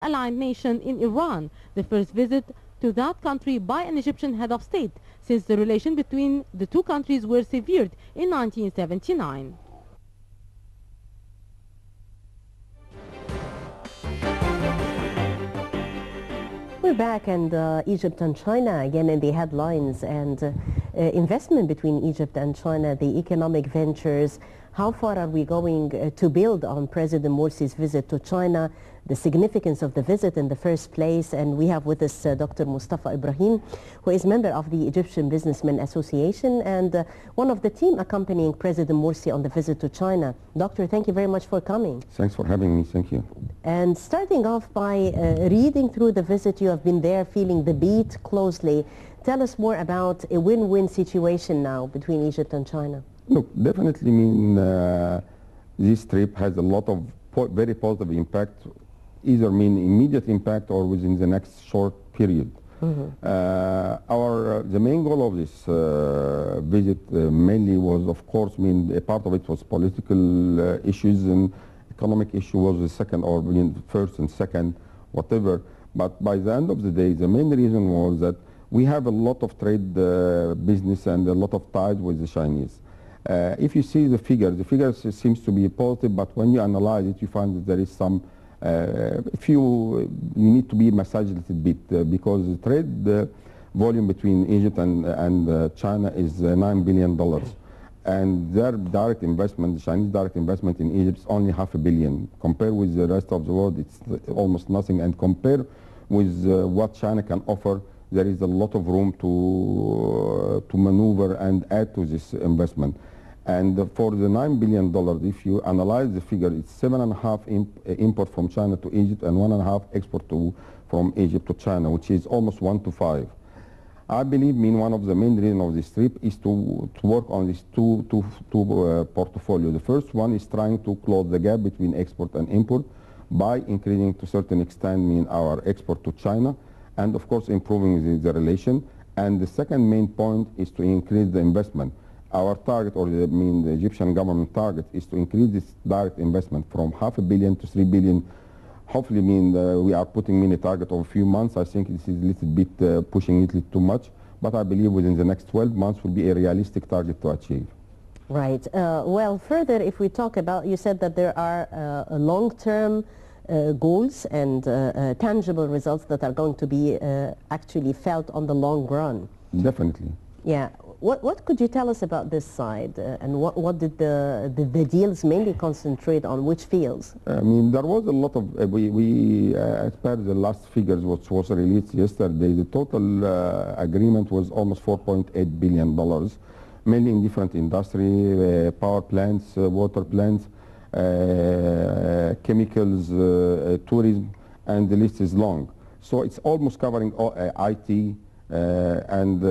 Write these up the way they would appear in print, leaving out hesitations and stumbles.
aligned nation in Iran, the first visit to that country by an Egyptian head of state since the relation between the two countries were severed in 1979. We're back, and Egypt and China again in the headlines, and investment between Egypt and China, the economic ventures. How far are we going to build on President Morsi's visit to China, the significance of the visit in the first place? And we have with us Dr. Moustafa Ibrahim, who is member of the Egyptian Businessmen Association and one of the team accompanying President Morsi on the visit to China. Doctor, thank you very much for coming. Thanks for having me. Thank you. And starting off by reading through the visit, you have been there feeling the beat closely. Tell us more about a win-win situation now between Egypt and China. Look, definitely this trip has a lot of very positive impact, either immediate impact or within the next short period. The main goal of this visit mainly was, of course, a part of it was political issues, and economic issue was the second, or first and second, whatever. But by the end of the day, the main reason was that we have a lot of trade business and a lot of ties with the Chinese. If you see the figures seems to be positive, but when you analyze it, you find that there is some, you need to be massaged a little bit because the trade volume between Egypt and China is $9 billion. And their direct investment, the Chinese direct investment in Egypt is only $500 million. Compared with the rest of the world, it's almost nothing. And compared with what China can offer, there is a lot of room to maneuver and add to this investment. And for the $9 billion, if you analyze the figure, it's 7.5 import from China to Egypt and 1.5 export from Egypt to China, which is almost 1 to 5. I believe one of the main reasons of this trip is to work on these two portfolio. The first one is trying to close the gap between export and import by increasing to a certain extent our export to China, and of course improving the relation. And the second main point is to increase the investment. Our target, or the Egyptian government target, is to increase this direct investment from $500 million to $3 billion. Hopefully, we are putting a target of a few months. I think this is a little bit pushing it too much, but I believe within the next 12 months will be a realistic target to achieve. Right. Well, further, if we talk about, you said that there are long-term goals and tangible results that are going to be actually felt on the long run. Definitely. Yeah. What could you tell us about this side, and what did the deals mainly concentrate on? Which fields? There was a lot of, as per the last figures which was released yesterday, the total agreement was almost $4.8 billion, mainly in different industry, power plants, water plants, chemicals, tourism, and the list is long. So it's almost covering all, IT, and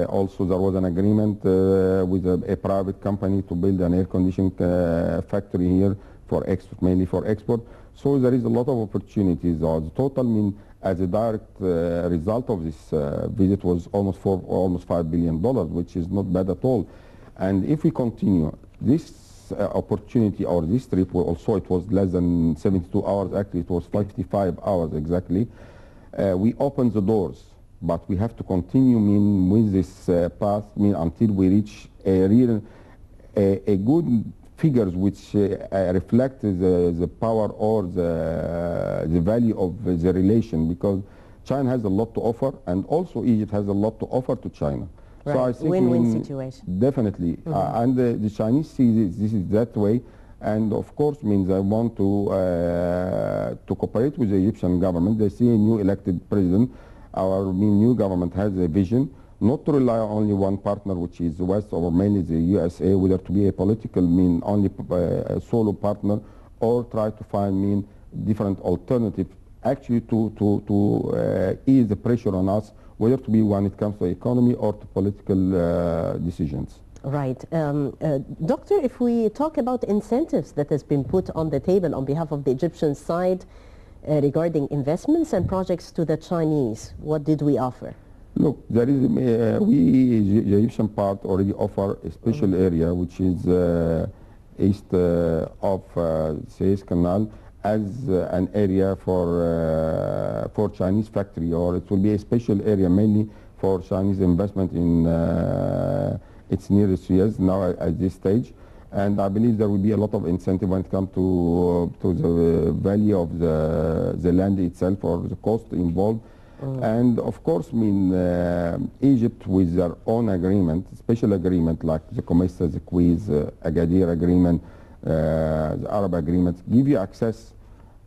also there was an agreement with a private company to build an air conditioning factory here for export, mainly for export. So there is a lot of opportunities. The total as a direct result of this visit was almost $5 billion, which is not bad at all. And if we continue this opportunity, or this trip, also it was less than 72 hours, actually it was 55 hours exactly. We opened the doors, but we have to continue with this path until we reach a good figures which reflect the power or the value of the relation, because China has a lot to offer, and also Egypt has a lot to offer to China. Right. So I think win-win situation. Definitely, and the Chinese see this is that way, and of course I want to cooperate with the Egyptian government. They see a new elected president. Our new government has a vision, not to rely on only one partner, which is the West or mainly the USA, whether to be a political only a solo partner, or try to find different alternative, actually to ease the pressure on us, whether to be when it comes to economy or to political decisions. Right. Doctor, if we talk about incentives that has been put on the table on behalf of the Egyptian side, regarding investments and projects to the Chinese, what did we offer? Look, there is the Egyptian part already offer a special area which is east of Suez Canal as an area for for Chinese factory, or it will be a special area mainly for Chinese investment in its nearest years now at this stage. And I believe there will be a lot of incentive when it comes to the value of the land itself or the cost involved. And of course, I mean, Egypt with their own agreement, special agreement like the COMESA, the Quiz, Agadir agreement, the Arab agreement, give you access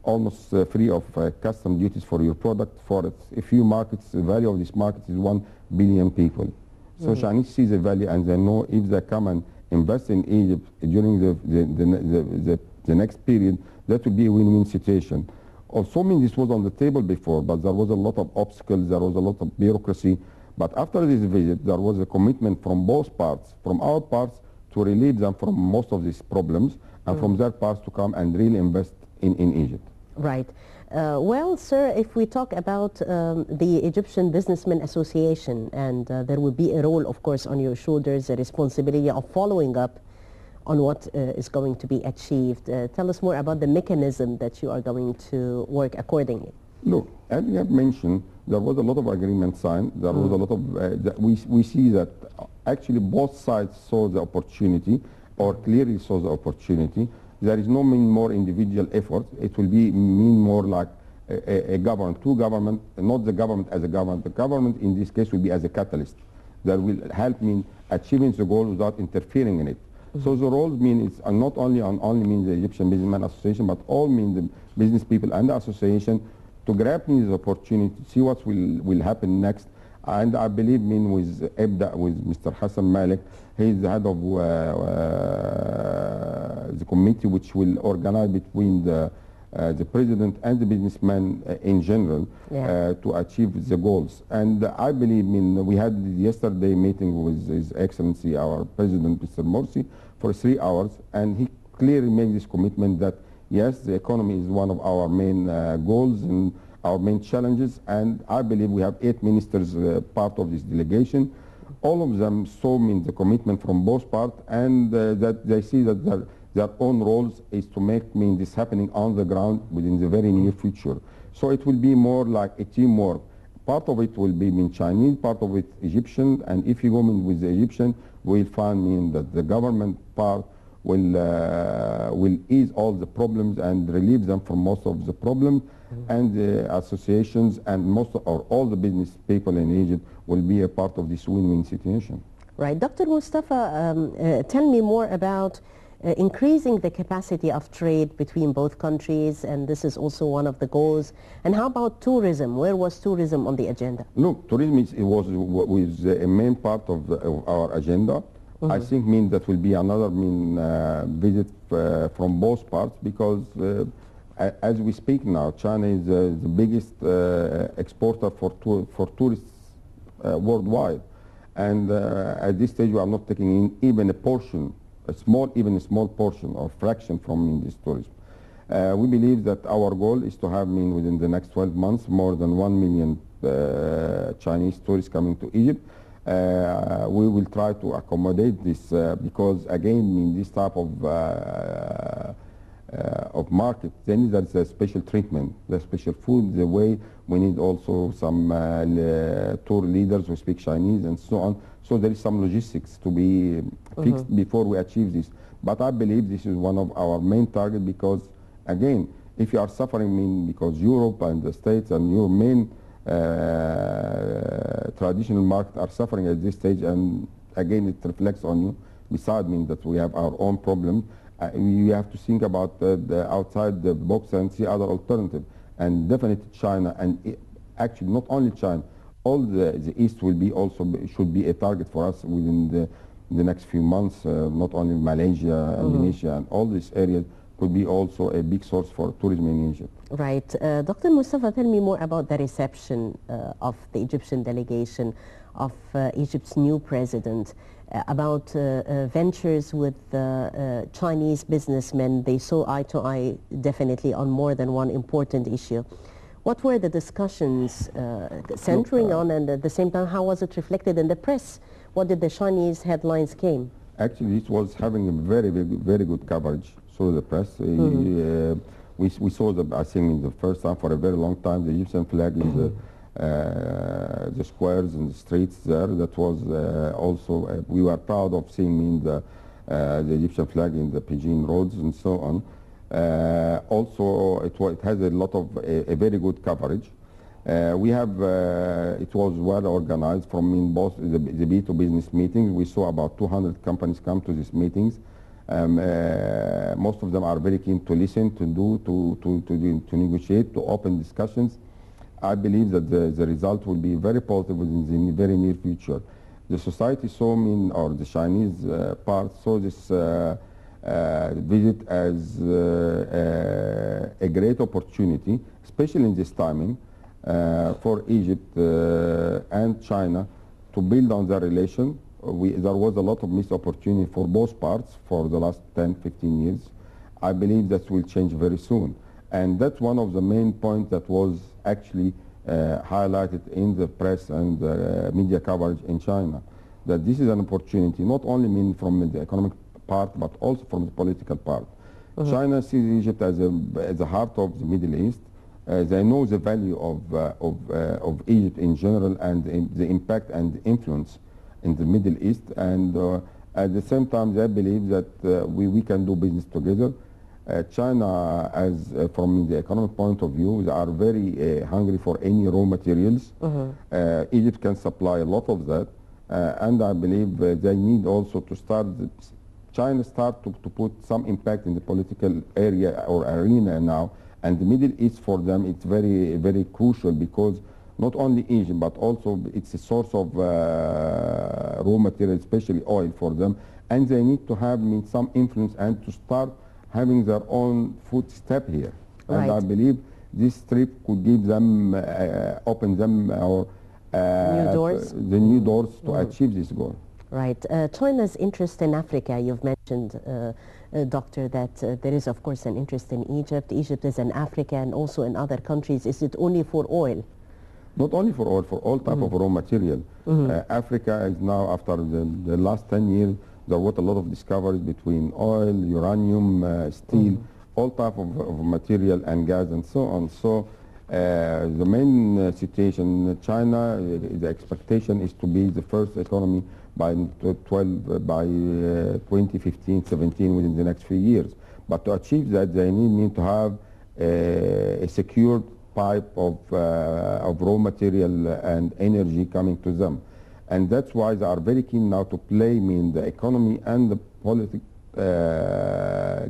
almost free of custom duties for your product for a few markets. The value of this market is 1 billion people. So Chinese see the value, and they know if they come and invest in Egypt during the next period, that will be a win-win situation. Also, I mean, this was on the table before, but there was a lot of obstacles, there was a lot of bureaucracy. But after this visit, there was a commitment from both parts, from our parts to relieve them from most of these problems, and from their parts to come and really invest in Egypt. Right. Well, sir, if we talk about the Egyptian Businessmen Association, and there will be a role, of course, on your shoulders, the responsibility of following up on what is going to be achieved. Tell us more about the mechanism that you are going to work accordingly. Look, as we have mentioned, there was a lot of agreements signed. There was a lot of, we see that actually both sides saw the opportunity, or clearly saw the opportunity. There is no mean more individual effort. It will be mean more like a government, two government, not the government as a government. The government in this case will be as a catalyst that will help mean achieving the goal without interfering in it. So the roles mean it's not only mean the Egyptian Businessmen Association, but all mean the business people and the association to grab this opportunity, see what will happen next. And I believe with Mr. Hassan Malik, he is the head of the committee which will organize between the president and the businessmen in general to achieve the goals. And I believe, we had yesterday meeting with His Excellency, our President, Mr. Morsi, for 3 hours, and he clearly made this commitment that yes, the economy is one of our main goals and our main challenges, and I believe we have 8 ministers part of this delegation. All of them saw the commitment from both parts, and that they see that their own roles is to make this happening on the ground within the very near future. So it will be more like a teamwork. Part of it will be Chinese, part of it Egyptian, and if you go with the Egyptian, we'll find that the government part will ease all the problems and relieve them from most of the problems, and the associations and all the business people in Egypt will be a part of this win-win situation. Right. Dr. Mustafa, tell me more about increasing the capacity of trade between both countries, and this is also one of the goals. And how about tourism? Where was tourism on the agenda? Look, tourism was a main part of our agenda. I think that will be another visit from both parts, because as we speak now, China is the biggest exporter for tourists worldwide, and at this stage we are not taking in even a portion, even a small portion or fraction from this tourism. We believe that our goal is to have within the next 12 months more than 1 million Chinese tourists coming to Egypt. We will try to accommodate this because again this type of market, then there's a special treatment, the special food, the way we need also some tour leaders who speak Chinese and so on. So there is some logistics to be fixed before we achieve this. But I believe this is one of our main targets, because again, if you are suffering because Europe and the States and your main traditional market are suffering at this stage, and again it reflects on you, besides that we have our own problem, we have to think about the outside the box and see other alternatives. And definitely China, and actually not only China, all the East will be should be a target for us within the next few months. Not only Malaysia, Indonesia, and all these areas could be also a big source for tourism in Egypt. Right. Dr. Mustafa, tell me more about the reception of the Egyptian delegation of Egypt's new president, about ventures with Chinese businessmen. They saw eye to eye definitely on more than one important issue. What were the discussions centering on, and at the same time, how was it reflected in the press? What did the Chinese headlines came? Actually, it was having a very good coverage through the press. we saw I think in the first time for a very long time, the Egyptian flag in the squares and the streets there. That was also, we were proud of seeing the Egyptian flag in the Beijing roads and so on. Also, it has a lot of a very good coverage. We have, it was well organized from in both the B2 business meetings. We saw about 200 companies come to these meetings. Most of them are very keen to listen, to negotiate, to open discussions. I believe that the result will be very positive in the very near future. The society saw me, or the Chinese part saw this visit as a great opportunity, especially in this timing, for Egypt and China to build on their relation. There was a lot of missed opportunity for both parts for the last 10, 15 years. I believe that will change very soon. And that's one of the main points that was actually highlighted in the press and media coverage in China, that this is an opportunity, not only from the economic part, but also from the political part. China sees Egypt as the heart of the Middle East. They know the value of Egypt in general and the impact and the influence in the Middle East, and at the same time they believe that we can do business together. China, from the economic point of view, they are very hungry for any raw materials. Egypt can supply a lot of that, and I believe they need also to start, China start to put some impact in the political area or arena now, and the Middle East for them it's very, very crucial, because not only Egypt, but also it's a source of raw material, especially oil for them, and they need to have some influence and to start having their own footstep here. Right. And I believe this trip could give them, open them the new doors to achieve this goal. Right. China's interest in Africa, you've mentioned, Doctor, that there is of course an interest in Egypt. Egypt is in Africa and also in other countries. Is it only for oil? Not only for oil, for all type of raw material. Africa is now, after the last 10 years, there was a lot of discoveries between oil, uranium, steel, all type of material and gas and so on. So the main situation, China, the expectation is to be the first economy by 2015-17, within the next few years. But to achieve that, they need to have a secured pipe of raw material and energy coming to them. And that's why they are very keen now to play the economy and the political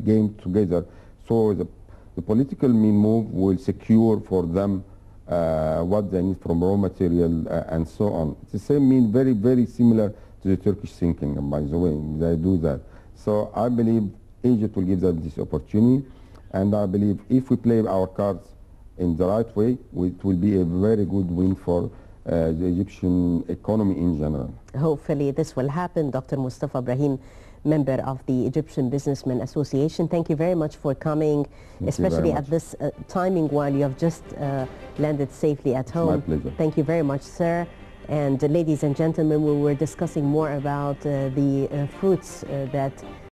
game together. So the political move will secure for them what they need from raw material and so on. It's the same very, very similar to the Turkish thinking, by the way. They do that. So I believe Egypt will give them this opportunity, and I believe if we play our cards in the right way, it will be a very good win for the Egyptian economy in general. Hopefully this will happen. Dr. Moustafa Ibrahim, member of the Egyptian Businessmen Association, thank you very much for coming, especially at this timing while you have just landed safely at home. My pleasure. Thank you very much, sir. And ladies and gentlemen, we were discussing more about the fruits that